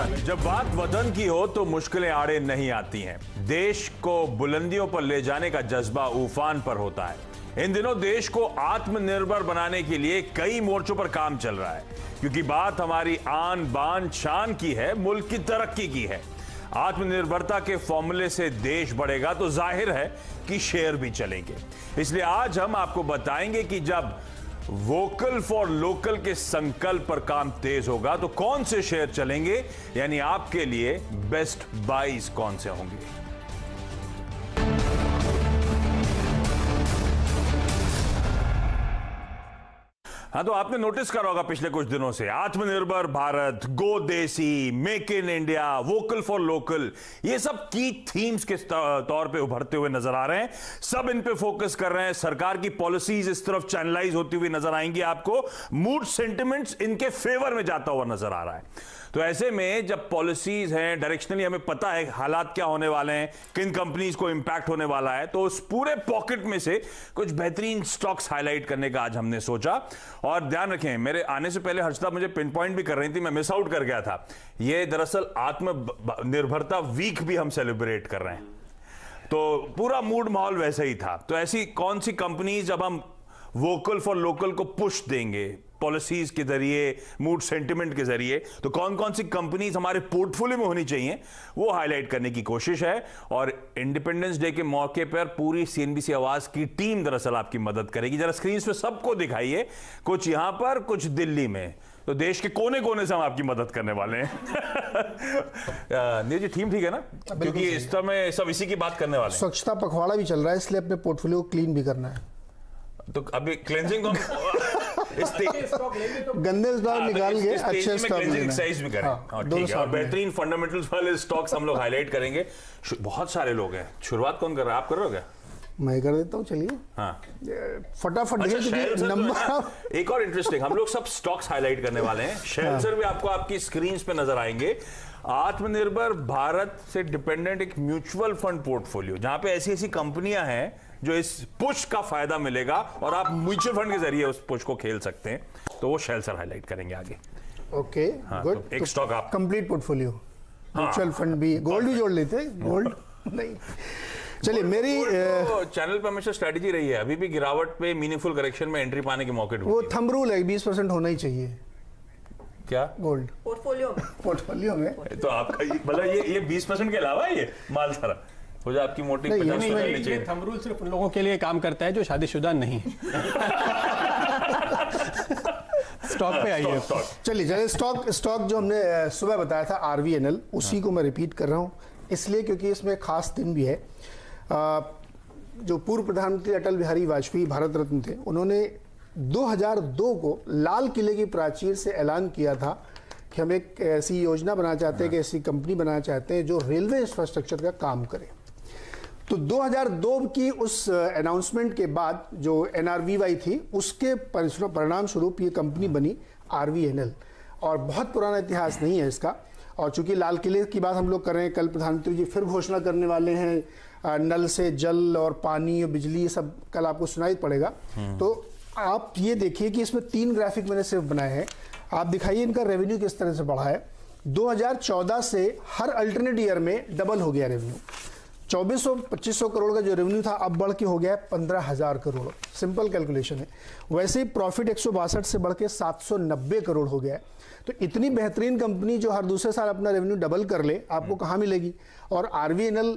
जब बात वतन की हो तो मुश्किलें आड़े नहीं आती हैं। देश को बुलंदियों पर ले जाने का जज्बा उफान पर होता है। इन दिनों देश को आत्मनिर्भर बनाने के लिए कई मोर्चों पर काम चल रहा है, क्योंकि बात हमारी आन बान शान की है, मुल्क की तरक्की की है। आत्मनिर्भरता के फॉर्मूले से देश बढ़ेगा तो जाहिर है कि शेयर भी चलेंगे। इसलिए आज हम आपको बताएंगे कि जब वोकल फॉर लोकल के संकल्प पर काम तेज होगा तो कौन से शेयर चलेंगे, यानी आपके लिए बेस्ट बाइज कौन से होंगे। हाँ, तो आपने नोटिस करा होगा पिछले कुछ दिनों से आत्मनिर्भर भारत, गो देसी, make in India, vocal for local, ये सब की थीम्स के तौर पे उभरते हुए नजर आ रहे हैं। सब इन पे फोकस कर रहे हैं। सरकार की पॉलिसीज इस तरफ चैनलाइज होती हुई नजर आएंगी आपको। मूड सेंटिमेंट्स इनके फेवर में जाता हुआ नजर आ रहा है। तो ऐसे में जब पॉलिसीज हैं, डायरेक्शनली हमें पता है हालात क्या होने वाले हैं, किन कंपनीज को इंपैक्ट होने वाला है, तो उस पूरे पॉकेट में से कुछ बेहतरीन स्टॉक्स हाईलाइट करने का आज हमने सोचा। और ध्यान रखें, मेरे आने से पहले हर्षदा मुझे पिन पॉइंट भी कर रही थी, मैं मिस आउट कर गया था। ये दरअसल आत्मनिर्भरता वीक भी हम सेलिब्रेट कर रहे हैं, तो पूरा मूड माहौल वैसा ही था। तो ऐसी कौन सी कंपनीज जब हम वोकल फॉर लोकल को पुश देंगे पॉलिसीज के जरिए, मूड सेंटिमेंट के जरिए, तो कौन कौन सी कंपनीज हमारे पोर्टफोलियो में होनी चाहिए, वो हाईलाइट करने की कोशिश है। और इंडिपेंडेंस डे के मौके पर पूरी सीएनबीसी आवाज की टीम दरअसल आपकी मदद करेगी। जरा स्क्रीन पे सबको दिखाइए, कुछ यहां पर, कुछ दिल्ली में, तो देश के कोने कोने से हम आपकी मदद करने वाले हैं। नीरज जी, टीम ठीक है ना? क्योंकि इस समय सब इसी की बात करने वाले हैं। स्वच्छता पखवाड़ा भी चल रहा है, इसलिए अपने पोर्टफोलियो को क्लीन भी करना है। तो अभी क्लेंजिंग तो गंदे स्टॉक निकाल के अच्छे स्टॉक एक्सरसाइज भी करें। ठीक है, और बेहतरीन फंडामेंटल्स वाले स्टॉक्स हम लोग हाईलाइट करेंगे। बहुत सारे लोग हैं, शुरुआत कौन कर रहा है? आप कर रहे हो क्या? मैं कर देता हूँ, चलिए। हाँ, फटाफट नंबर। एक और इंटरेस्टिंग, हम लोग सब स्टॉक्स हाईलाइट करने वाले हैं। शेयर सर भी आपको आपकी स्क्रीन पे नजर आएंगे। आत्मनिर्भर भारत से डिपेंडेंट एक म्यूचुअल फंड पोर्टफोलियो, जहां पे ऐसी ऐसी कंपनियां हैं जो इस पुश का फायदा मिलेगा और आप म्यूचुअल फंड के जरिए उस पुश को खेल सकते हैं, तो वो शेयर सर हाईलाइट करेंगे आगे। Okay, good. तो एक स्टॉक आप कंप्लीट पोर्टफोलियो, म्यूचुअल फंड भी, गोल्ड भी जोड़ लेते हैं। गोल्ड नहीं, चलिए। मेरी चैनल पे हमेशा स्ट्रेटजी रही है, अभी भी गिरावट पे मीनिंगफुल करेक्शन में एंट्री पाने के मौके ढूंढिए। वो थंब रूल है, 20% होना ही चाहिए। क्या? गोल्ड पोर्टफोलियो में तो आपका मतलब ये 20% के अलावा ये माल सारा हो जाए आपकी मोटी 50%। ये थंब रूल सिर्फ उन लोगों के लिए काम करता है जो शादीशुदा नहीं है। स्टॉक पे आइए। चलिए, स्टॉक जो हमने सुबह बताया था RVNL, उसी को मैं रिपीट कर रहा हूँ, इसलिए क्योंकि इसमें खास दिन भी है। जो पूर्व प्रधानमंत्री अटल बिहारी वाजपेयी भारत रत्न थे, उन्होंने 2002 को लाल किले की प्राचीर से ऐलान किया था कि हम एक ऐसी योजना बनाना चाहते हैं, कि ऐसी कंपनी बनाना चाहते हैं जो रेलवे इंफ्रास्ट्रक्चर का काम करे। तो 2002 की उस अनाउंसमेंट के बाद जो NRVY थी, उसके परिणाम स्वरूप ये कंपनी बनी RVNL। और बहुत पुराना इतिहास नहीं है इसका। और चूंकि लाल किले की बात हम लोग कर रहे हैं, कल प्रधानमंत्री जी फिर घोषणा करने वाले हैं, नल से जल और पानी और बिजली, ये सब कल आपको सुनाई पड़ेगा। तो आप ये देखिए कि इसमें 3 ग्राफिक मैंने सिर्फ बनाए हैं। आप दिखाइए इनका रेवेन्यू किस तरह से बढ़ा है। 2014 से हर अल्टरनेट ईयर में डबल हो गया रेवेन्यू। 2400-2500 करोड़ का जो रेवेन्यू था, अब बढ़ के हो गया है 15,000 करोड़। सिंपल कैलकुलेशन है। वैसे ही प्रॉफिट 162 से बढ़ के 790 करोड़ हो गया है। तो इतनी बेहतरीन कंपनी जो हर दूसरे साल अपना रेवेन्यू डबल कर ले, आपको कहाँ मिलेगी? और RVNL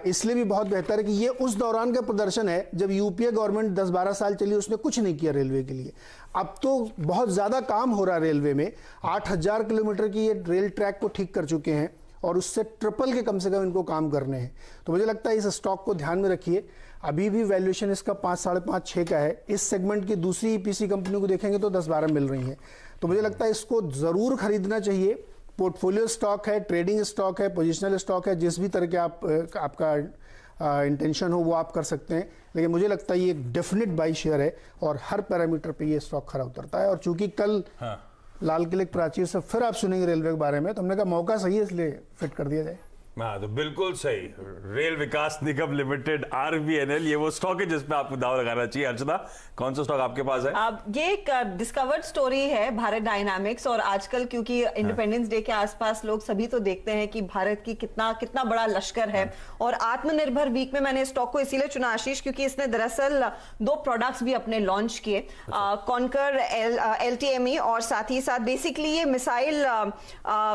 इसलिए भी बहुत बेहतर है कि ये उस दौरान का प्रदर्शन है जब यूपीए गवर्नमेंट 10-12 साल चली, उसने कुछ नहीं किया रेलवे के लिए। अब तो बहुत ज़्यादा काम हो रहा है रेलवे में। 8,000 किलोमीटर की ये रेल ट्रैक को ठीक कर चुके हैं और उससे ट्रिपल के कम से कम इनको काम करने हैं। तो मुझे लगता है इस स्टॉक को ध्यान में रखिए। अभी भी वैल्यूएशन इसका 5, 5.5, 6 का है। इस सेगमेंट की दूसरी EPC कंपनी को देखेंगे तो 10-12 मिल रही हैं। तो मुझे लगता है इसको ज़रूर खरीदना चाहिए। पोर्टफोलियो स्टॉक है, ट्रेडिंग स्टॉक है, पोजिशनल स्टॉक है, जिस भी तरह के आपका इंटेंशन हो वो आप कर सकते हैं। लेकिन मुझे लगता है ये एक डेफिनेट बाई शेयर है और हर पैरामीटर पे ये स्टॉक खरा उतरता है। और चूंकि कल लाल किले प्राचीर से फिर आप सुनेंगे रेलवे के बारे में, तो हमने कहा मौका सही है, इसलिए फिट कर दिया जाए। हाँ, तो बिल्कुल सही। रेल विकास निगम लिमिटेड RVNL, ये वो स्टॉक है जिसपे आपको दाव लगाना चाहिए। अर्चना, कौन सा स्टॉक आपके पास है? ये एक डिस्कवर्ड स्टोरी है भारत डायनामिक्स, और आजकल क्योंकि इंडिपेंडेंस डे के आसपास लोग सभी तो देखते हैं कि भारत की कितना बड़ा लश्कर है, और आत्मनिर्भर वीक में मैंने स्टॉक को इसीलिए चुना आशीष क्योंकि इसने दरअसल 2 प्रोडक्ट्स भी अपने लॉन्च किए, कॉन्कर LTME, और साथ ही साथ बेसिकली ये missile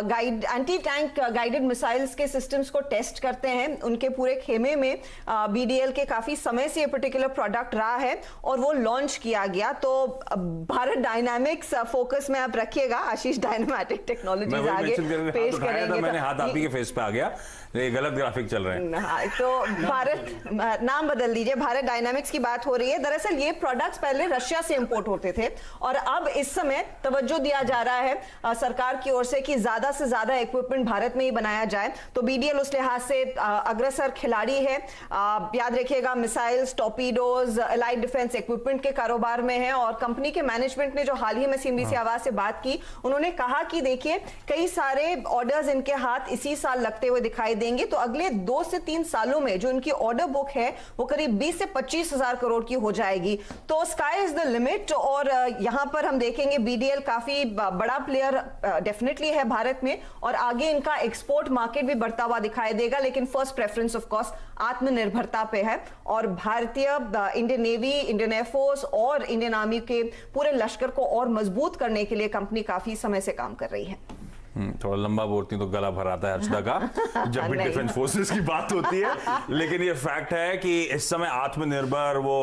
guide anti tank guided missiles के सिस्टम्स को टेस्ट करते हैं। उनके पूरे खेमे में BDL के काफी समय से ये पर्टिकुलर प्रोडक्ट रहा है और वो लॉन्च किया गया। तो भारत डायनामिक्स फोकस में आप रखिएगा। आशीष डायनामेटिक टेक्नोलॉजीज आगे पेश करेंगे। मैंने हाथ आप ही के फेस पे आ गया, ये गलत ग्राफिक चल रहे हैं। तो भारत, नाम बदल दीजिए, भारत डायनामिक्स की बात हो रही है। दरअसल ये प्रोडक्ट्स पहले रशिया से इंपोर्ट होते थे और अब इस समय तवज्जो दिया जा रहा है सरकार की ओर से कि ज्यादा से ज्यादा इक्विपमेंट भारत में ही बनाया जाए। तो BDL उस लिहाज से अग्रसर खिलाड़ी है। याद रखिएगा, missiles, torpedoes, allied defence equipment के कारोबार में है। और कंपनी के मैनेजमेंट ने जो हाल ही में CNBC आवाज से बात की, उन्होंने कहा कि देखिए कई सारे ऑर्डर्स इनके हाथ इसी साल लगते हुए दिखाई देंगे। तो अगले 2 से 3 सालों में जो इनकी ऑर्डर बुक है वो करीब 20 से 25 हजार करोड़ की हो जाएगी। तो स्काई इज द लिमिट। और यहां पर हम देखेंगे BDL काफी बड़ा प्लेयर डेफिनेटली है भारत में, और आगे इनका एक्सपोर्ट मार्केट भी बढ़ता हुआ दिखाई देगा। लेकिन फर्स्ट प्रेफरेंस ऑफ कोर्स आत्मनिर्भरता पे है, और भारतीय इंडियन नेवी, इंडियन एयरफोर्स और इंडियन आर्मी के पूरे लश्कर को और मजबूत करने के लिए कंपनी काफी समय से काम कर रही है। थोड़ा लंबा बोलती तो गला भर आता है अर्चना का जब भी डिफेंस फोर्सेस की बात होती है। लेकिन ये फैक्ट है कि इस समय आत्मनिर्भर वो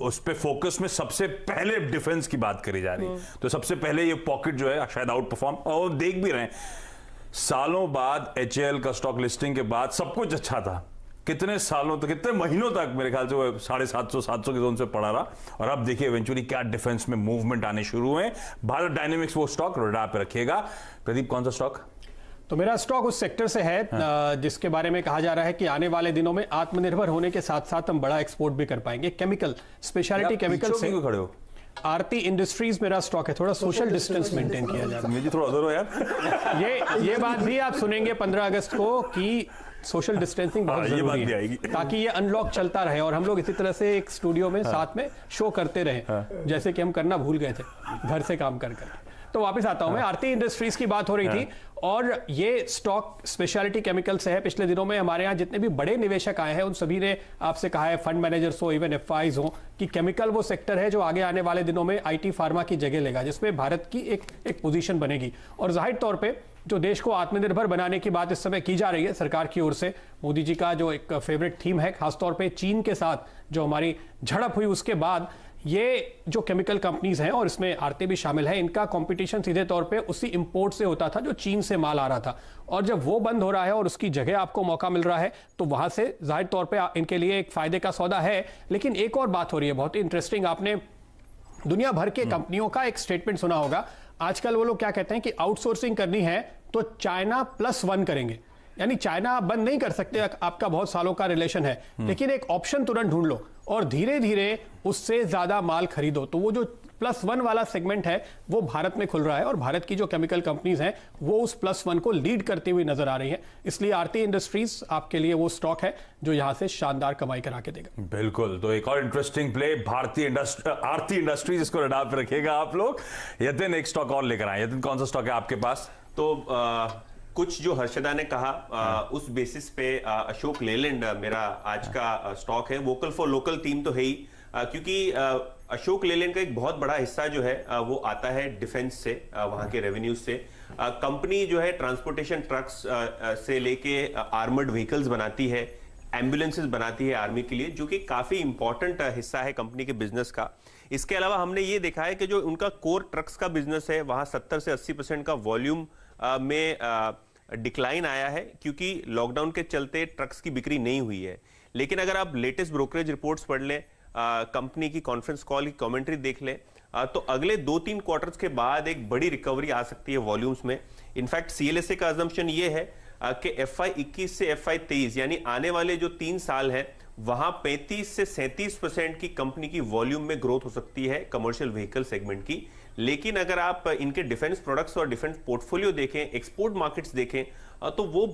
उस पे फोकस में सबसे पहले डिफेंस की बात करी जा रही है। तो सबसे पहले ये पॉकेट जो है शायद आउट परफॉर्म, और देख भी रहे हैं सालों बाद HAL का स्टॉक लिस्टिंग के बाद सब कुछ अच्छा था। कितने सालों तक, कितने महीनों तक मेरे ख्याल से वो 750-700 के जोन से पड़ा रहा, और अब देखिए इवेंचुअली क्या डिफेंस में मूवमेंट आने शुरू हुए। भारत डायनेमिक्स वो स्टॉक रडार पे रखिएगा। प्रदीप, कौन सा स्टॉक? तो मेरा स्टॉक उस सेक्टर से है जिसके बारे में कहा जा रहा है कि आने वाले दिनों में आत्मनिर्भर होने के साथ साथ हम बड़ा एक्सपोर्ट भी कर पाएंगे। केमिकल, स्पेशलिटी केमिकल से खड़े हो। आरती इंडस्ट्रीज मेरा स्टॉक है। थोड़ा सोशल डिस्टेंस मेंटेन किया जा रहा है। थोड़ा उधर हो यार। ये बात भी आप सुनेंगे 15 अगस्त को कि सोशल डिस्टेंसिंग बहुत जरूरी है ताकि ये अनलॉक चलता रहे और हम लोग इसी तरह से एक स्टूडियो में साथ में शो करते रहे, जैसे कि हम करना भूल गए थे घर से काम कर कर। तो वापस आता हूं मैं। आरती इंडस्ट्रीज की बात हो रही थी, और ये स्टॉक स्पेशलिटी केमिकल से है। पिछले दिनों में हमारे यहाँ जितने भी बड़े निवेशक आए हैं उन सभी ने आपसे कहा है, फंड मैनेजर्स हो, इवन FIs हो, कि केमिकल वो सेक्टर है जो आगे आने वाले दिनों में IT फार्मा की जगह लेगा, जिसमें भारत की एक पोजीशन बनेगी। और जाहिर तौर पे जो देश को आत्मनिर्भर बनाने की बात इस समय की जा रही है सरकार की ओर से, मोदी जी का जो एक फेवरेट थीम है, खासतौर पे चीन के साथ जो हमारी झड़प हुई उसके बाद ये जो केमिकल कंपनीज हैं, और इसमें आरती भी शामिल है, इनका कंपटीशन सीधे तौर पे उसी इंपोर्ट से होता था जो चीन से माल आ रहा था। और जब वो बंद हो रहा है और उसकी जगह आपको मौका मिल रहा है, तो वहां से जाहिर तौर पे इनके लिए एक फायदे का सौदा है। लेकिन एक और बात हो रही है बहुत ही इंटरेस्टिंग, आपने दुनिया भर के कंपनियों का एक स्टेटमेंट सुना होगा। आजकल वो लोग क्या कहते हैं कि आउटसोर्सिंग करनी है तो चाइना +1 करेंगे, यानी चाइना आप बंद नहीं कर सकते, आपका बहुत सालों का रिलेशन है, लेकिन एक ऑप्शन तुरंत ढूंढ लो और धीरे धीरे उससे ज्यादा माल खरीदो। तो वो जो +1 वाला सेगमेंट है वो भारत में खुल रहा है, और भारत की जो केमिकल कंपनीज हैं वो उस +1 को लीड करती हुई नजर आ रही हैं। इसलिए आरती इंडस्ट्रीज आपके लिए वो स्टॉक है जो यहां से शानदार कमाई करा के देगा। बिल्कुल। तो एक और इंटरेस्टिंग प्ले आरती इंडस्ट्रीज, इसको रडार पे रखिएगा आप लोग। यतिन, एक स्टॉक और लेकर आए। यतिन, कौन सा स्टॉक है आपके पास? तो कुछ जो हर्षदा ने कहा उस बेसिस पे अशोक लेलैंड मेरा आज का स्टॉक है। वोकल फॉर लोकल थीम तो है ही, क्योंकि अशोक लेलैंड का एक बहुत बड़ा हिस्सा जो है वो आता है डिफेंस से, वहां के रेवेन्यूज से। कंपनी जो है ट्रांसपोर्टेशन ट्रक्स से लेके आर्मर्ड व्हीकल्स बनाती है, एम्बुलेंसेस बनाती है आर्मी के लिए, जो कि काफी इंपॉर्टेंट हिस्सा है कंपनी के बिजनेस का। इसके अलावा हमने ये देखा है कि जो उनका कोर ट्रक्स का बिजनेस है वहां 70 से 80% का वॉल्यूम में डिक्लाइन आया है, क्योंकि लॉकडाउन के चलते ट्रक्स की बिक्री नहीं हुई है। लेकिन अगर आप लेटेस्ट ब्रोकरेज रिपोर्ट्स पढ़ लें, कंपनी की कॉन्फ्रेंस कॉल की कमेंट्री देख लें, तो अगले 2-3 क्वार्टर्स के बाद एक बड़ी रिकवरी आ सकती है वॉल्यूम्स में। इनफैक्ट CLSA का अजम्पशन ये है कि FY 21 से FY 23 यानी आने वाले जो 3 साल हैं वहां 35 से 37% की कंपनी की वॉल्यूम में ग्रोथ हो सकती है कमर्शियल व्हीकल सेगमेंट की। लेकिन अगर आप इनके डिफेंस प्रोडक्ट्स और डिफेंस पोर्टफोलियो देखें, एक्सपोर्ट मार्केट्स देखें, तो वो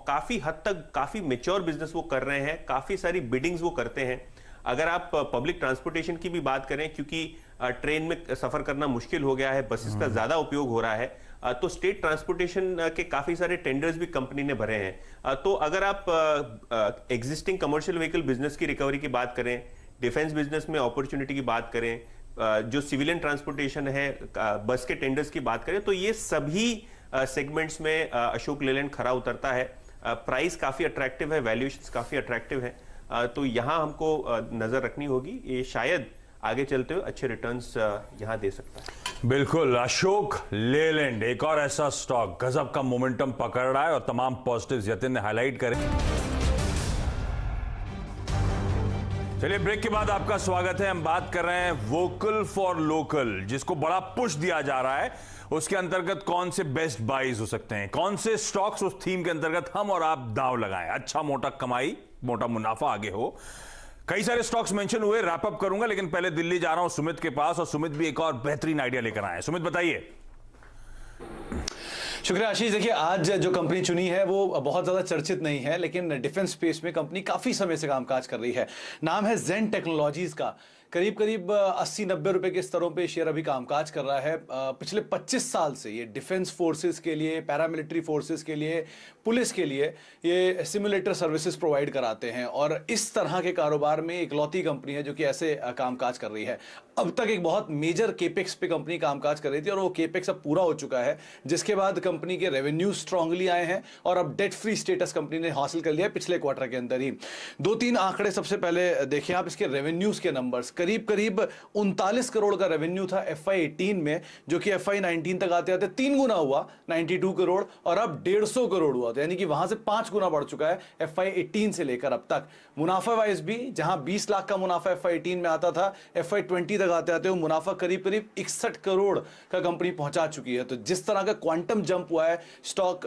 काफी हद तक काफी मैच्योर बिजनेस वो कर रहे हैं, काफी सारी बिडिंग्स वो करते हैं। अगर आप पब्लिक ट्रांसपोर्टेशन की भी बात करें, क्योंकि ट्रेन में सफर करना मुश्किल हो गया है, बसेस का ज्यादा उपयोग हो रहा है, तो स्टेट ट्रांसपोर्टेशन के काफी सारे टेंडर्स भी कंपनी ने भरे हैं। तो अगर आप एग्जिस्टिंग कमर्शियल व्हीकल बिजनेस की रिकवरी की बात करें, डिफेंस बिजनेस में अपॉर्चुनिटी की बात करें, जो सिविलियन ट्रांसपोर्टेशन है, बस के टेंडर्स की बात करें, तो ये सभी सेगमेंट्स में अशोक लेलैंड खरा उतरता है। प्राइस काफी अट्रैक्टिव है, वैल्यूएशंस काफी अट्रैक्टिव है, तो यहां हमको नजर रखनी होगी। ये शायद आगे चलते हुए अच्छे रिटर्न्स यहां दे सकता है। बिल्कुल, अशोक लेलैंड एक और ऐसा स्टॉक गजब का मोमेंटम पकड़ रहा है और तमाम पॉजिटिव्स यतिन ने हाईलाइट करे। चलिए, ब्रेक के बाद आपका स्वागत है। हम बात कर रहे हैं वोकल फॉर लोकल, जिसको बड़ा पुश दिया जा रहा है। उसके अंतर्गत कौन से बेस्ट बाइज हो सकते हैं, कौन से स्टॉक्स उस थीम के अंतर्गत हम और आप दांव लगाएं, अच्छा मोटा कमाई, मोटा मुनाफा आगे हो। कई सारे स्टॉक्स मेंशन हुए, रैप अप करूंगा, लेकिन पहले दिल्ली जा रहा हूं सुमित के पास, और सुमित भी एक और बेहतरीन आइडिया लेकर आए हैं। सुमित, बताइए। शुक्रिया आशीष। देखिए, आज जो कंपनी चुनी है वो बहुत ज्यादा चर्चित नहीं है, लेकिन डिफेंस स्पेस में कंपनी काफी समय से कामकाज कर रही है। नाम है जेन टेक्नोलॉजीज का। करीब 80-90 रुपए के स्तरों पे शेयर अभी कामकाज कर रहा है। पिछले 25 साल से ये डिफेंस फोर्सेस के लिए, पैरामिलिट्री फोर्सेस के लिए, पुलिस के लिए ये सिमुलेटर सर्विसेज प्रोवाइड कराते हैं, और इस तरह के कारोबार में इकलौती कंपनी है जो कि ऐसे कामकाज कर रही है। अब तक एक बहुत मेजर केपेक्स पे कंपनी कामकाज कर रही थी, और वो केपेक्स अब पूरा हो चुका है, जिसके बाद कंपनी के रेवेन्यू स्ट्रांगली आए हैं, और अब डेट फ्री स्टेटस कंपनी ने हासिल कर लिया है पिछले क्वार्टर के अंदर ही। 2-3 आंकड़े सबसे पहले देखें आप इसके रेवेन्यूज के नंबर्स। करीब 39 करोड़ का रेवेन्यू था FY18 में, जो कि FY19 तक आते आते 3 गुना हुआ, 92 करोड़, और अब 150 करोड़ हुआ। तो यानी कि वहां से 5 गुना बढ़ चुका है FY18 से लेकर अब तक। मुनाफा वाइज भी, जहां 20 लाख का मुनाफा FY18 में आता था, FY20 तक आते आते वो मुनाफा करीब 61 करोड़ का कंपनी पहुंचा चुकी है। तो जिस तरह का क्वांटम जंप हुआ है स्टॉक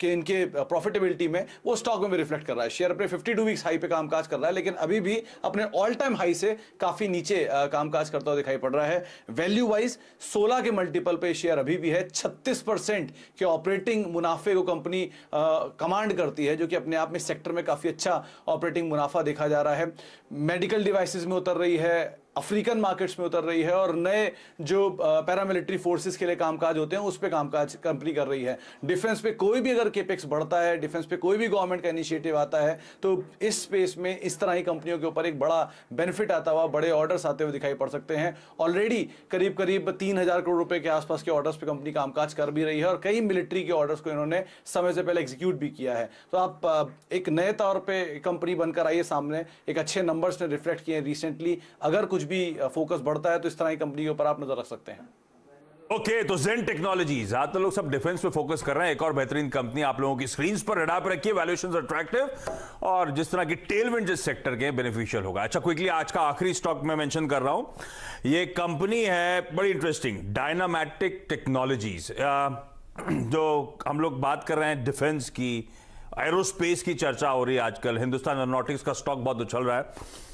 के इनके प्रॉफिटेबिलिटी में, वो स्टॉक में भी रिफ्लेक्ट कर रहा है। शेयर अपने 52 वीक्स हाई पे कामकाज कर रहा है, लेकिन अभी भी अपने ऑल टाइम हाई से काफी नीचे कामकाज करता हुआ दिखाई पड़ रहा है। वैल्यू वाइज 16 के मल्टीपल पे शेयर अभी भी है। 36% के ऑपरेटिंग मुनाफे को कंपनी कमांड करती है, जो कि अपने आप में सेक्टर में काफी अच्छा ऑपरेटिंग मुनाफा देखा जा रहा है। मेडिकल डिवाइसेस में उतर रही है, अफ्रीकन मार्केट्स में उतर रही है, और नए जो पैरामिलिट्री फोर्सेस के लिए कामकाज होते हैं उस पे कामकाज कंपनी कर रही है। डिफेंस पे कोई भी अगर केपेक्स बढ़ता है, डिफेंस पे कोई भी गवर्नमेंट का इनिशिएटिव आता है, तो इस स्पेस में इस तरह ही कंपनियों के ऊपर एक बड़ा बेनिफिट आता हुआ, बड़े ऑर्डर्स आते हुए दिखाई पड़ सकते हैं। ऑलरेडी करीब 3000 करोड़ रुपए के आसपास के ऑर्डर्स पे कंपनी कामकाज कर भी रही है, और कई मिलिट्री के ऑर्डर्स को इन्होंने समय से पहले एग्जीक्यूट भी किया है। तो आप एक नए तौर पे कंपनी बनकर आइए सामने, एक अच्छे नंबर्स ने रिफ्लेक्ट किए रिसेंटली। अगर कुछ भी फोकस बढ़ता है तो इस तरह की कंपनी के ऊपर आप नजर रख सकते हैं। ओके, तो जेन टेक्नोलॉजीज, ज्यादातर लोग सब डिफेंस पे फोकस कर रहे हैं। एक और बेहतरीन कंपनी आप लोगों की स्क्रीन पर रडार पर रखिए, वैल्यूएशंस अट्रैक्टिव, और जिस तरह की टेलविंड जिस सेक्टर के बेनिफिशियल होगा। अच्छा, क्विकली आज का आखिरी स्टॉक मैं मेंशन कर रहा हूं। ये कंपनी है बड़ी इंटरेस्टिंग, डायनामैटिक टेक्नोलॉजीज। जो हम लोग बात कर रहे हैं डिफेंस की, एरोस्पेस की चर्चा हो रही है आजकल, हिंदुस्तान एरोनॉटिक्स का स्टॉक बहुत उछल रहा है।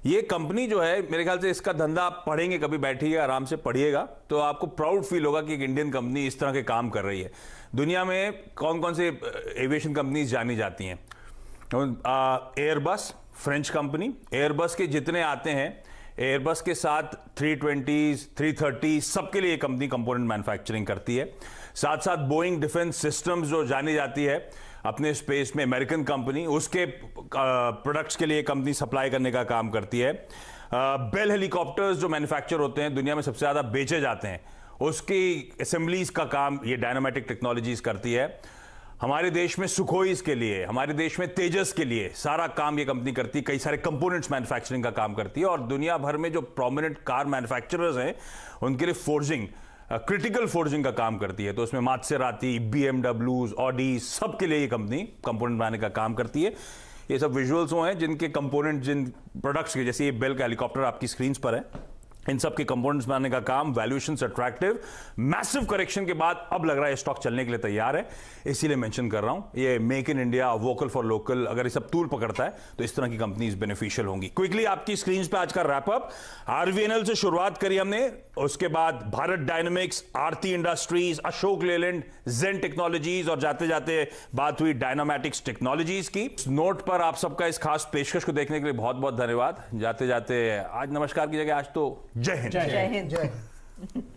ये कंपनी जो है, मेरे ख्याल से इसका धंधा आप पढ़ेंगे, कभी बैठिए आराम से पढ़िएगा, तो आपको प्राउड फील होगा कि एक इंडियन कंपनी इस तरह के काम कर रही है। दुनिया में कौन कौन से एविएशन कंपनीज जानी जाती हैं? Airbus, French company. एयरबस के जितने आते हैं, एयरबस के साथ 320, 330 सबके लिए कंपनी कंपोनेंट मैन्युफैक्चरिंग करती है। साथ साथ बोइंग डिफेंस सिस्टम्स जो जानी जाती है अपने स्पेस में, अमेरिकन कंपनी, उसके प्रोडक्ट्स के लिए कंपनी सप्लाई करने का काम करती है। बेल हेलीकॉप्टर्स जो मैन्युफैक्चर होते हैं, दुनिया में सबसे ज्यादा बेचे जाते हैं, उसकी असेंबलीज का काम ये डायनामैटिक टेक्नोलॉजीज करती है। हमारे देश में सुखोईस के लिए, हमारे देश में तेजस के लिए सारा काम ये कंपनी करती है। कई सारे कंपोनेंट्स मैन्युफैक्चरिंग का काम करती है, और दुनिया भर में जो प्रोमिनेंट कार मैन्युफैक्चरर्स हैं उनके लिए फोर्जिंग, क्रिटिकल फोर्जिंग का काम करती है। तो उसमें मात्सेराती, BMW, ऑडी, सबके लिए ये कंपनी कंपोनेंट बनाने का काम करती है। ये सब विजुअल्स वो हैं जिनके कंपोनेंट, जिन प्रोडक्ट्स के, जैसे ये बेल का हेलीकॉप्टर आपकी स्क्रीन पर है, इन सब के कंपोनेंट्स बनाने का काम, वैल्यूएशन अट्रैक्टिव, मैसिव करेक्शन के बाद अब लग रहा है स्टॉक चलने के लिए तैयार है, इसीलिए मेंशन कर रहा हूं। ये make in India, vocal for local, अगर ये सब तूल पकड़ता है तो इस तरह की कंपनीज बेनिफिशियल होंगी। क्विकली आपकी स्क्रीन पे आज का रैप अप। आरवीएनएल से शुरुआत करी हमने, उसके बाद भारत डायनामिक्स, आरती इंडस्ट्रीज, अशोक लेलैंड, जेन टेक्नोलॉजीज और जाते जाते बात हुई डायनामैटिक्स टेक्नोलॉजीज की। इस नोट पर आप सबका इस खास पेशकश को देखने के लिए बहुत बहुत धन्यवाद। जाते जाते आज नमस्कार की जगह आज तो जय हिंद। जय हिंद। जय